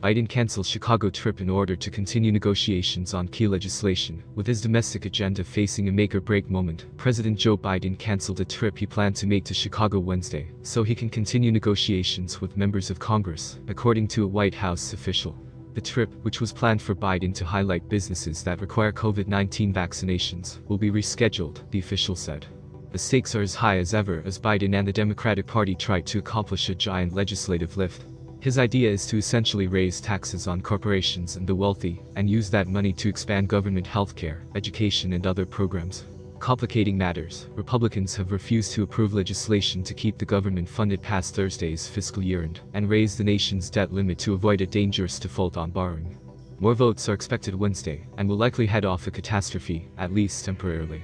Biden canceled Chicago trip in order to continue negotiations on key legislation. With his domestic agenda facing a make-or-break moment, President Joe Biden canceled a trip he planned to make to Chicago Wednesday, so he can continue negotiations with members of Congress, according to a White House official. The trip, which was planned for Biden to highlight businesses that require COVID-19 vaccinations, will be rescheduled, the official said. The stakes are as high as ever as Biden and the Democratic Party try to accomplish a giant legislative lift. His idea is to essentially raise taxes on corporations and the wealthy, and use that money to expand government healthcare, education and other programs. Complicating matters, Republicans have refused to approve legislation to keep the government funded past Thursday's fiscal year-end, and raise the nation's debt limit to avoid a dangerous default on borrowing. More votes are expected Wednesday, and will likely head off a catastrophe, at least temporarily.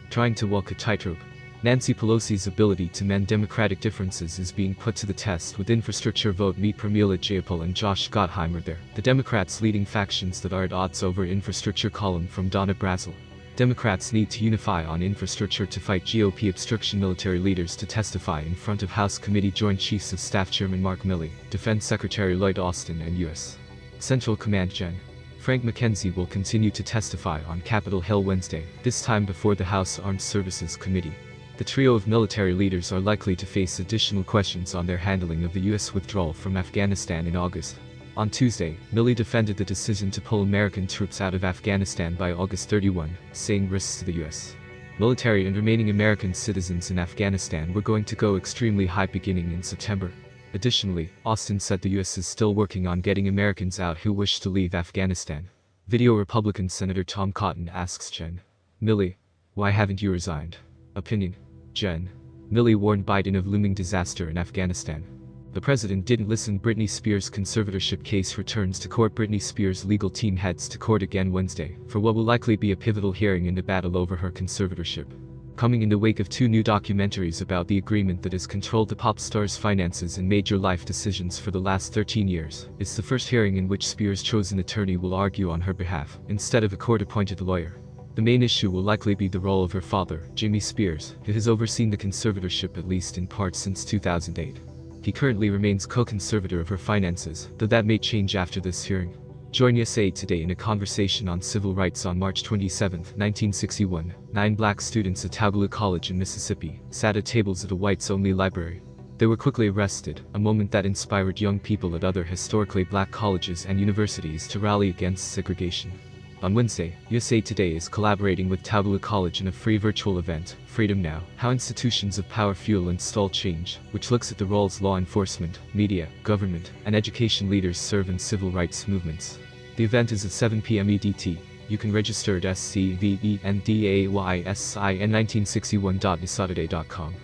Trying to walk a tightrope. Nancy Pelosi's ability to mend Democratic differences is being put to the test with infrastructure vote meet Pramila Jayapal and Josh Gottheimer there. The Democrats leading factions that are at odds over infrastructure column from Donna Brazil. Democrats need to unify on infrastructure to fight GOP obstruction. Military leaders to testify in front of House Committee Joint Chiefs of Staff Chairman Mark Milley, Defense Secretary Lloyd Austin and U.S. Central Command Gen. Frank McKenzie will continue to testify on Capitol Hill Wednesday, this time before the House Armed Services Committee. The trio of military leaders are likely to face additional questions on their handling of the U.S. withdrawal from Afghanistan in August. On Tuesday, Milley defended the decision to pull American troops out of Afghanistan by August 31, saying risks to the U.S. military and remaining American citizens in Afghanistan were going to go extremely high beginning in September. Additionally, Austin said the U.S. is still working on getting Americans out who wish to leave Afghanistan. Video Republican Senator Tom Cotton asks Jen. Milley, why haven't you resigned? Opinion. Jen. Milley warned Biden of looming disaster in Afghanistan. The president didn't listen. Britney Spears conservatorship case returns to court. Britney Spears' legal team heads to court again Wednesday, for what will likely be a pivotal hearing in the battle over her conservatorship. Coming in the wake of two new documentaries about the agreement that has controlled the pop star's finances and major life decisions for the last 13 years, it's the first hearing in which Spears' chosen attorney will argue on her behalf, instead of a court-appointed lawyer. The main issue will likely be the role of her father, Jimmy Spears, who has overseen the conservatorship at least in part since 2008. He currently remains co-conservator of her finances, though that may change after this hearing. Join USA Today in a conversation on civil rights. On March 27, 1961, 9 black students at Tougaloo College in Mississippi sat at tables at a whites-only library. They were quickly arrested, a moment that inspired young people at other historically black colleges and universities to rally against segregation. On Wednesday, USA Today is collaborating with Tougaloo College in a free virtual event, Freedom Now: How Institutions of Power Fuel and Stall Change, which looks at the roles law enforcement, media, government, and education leaders serve in civil rights movements. The event is at 7 p.m. EDT. You can register at scvendaysin1961.isaturday.com.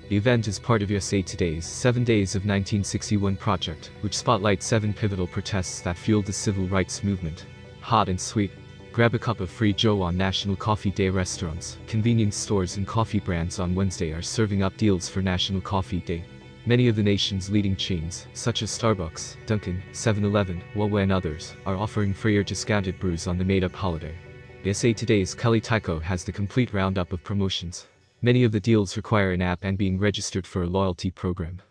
The event is part of USA Today's 7 Days of 1961 project, which spotlights 7 pivotal protests that fueled the civil rights movement. Hot and sweet. Grab a cup of free Joe on National Coffee Day. Restaurants, convenience stores and coffee brands on Wednesday are serving up deals for National Coffee Day. Many of the nation's leading chains, such as Starbucks, Dunkin', 7-Eleven, Wawa and others, are offering free or discounted brews on the made-up holiday. USA Today's Kelly Tyko has the complete roundup of promotions. Many of the deals require an app and being registered for a loyalty program.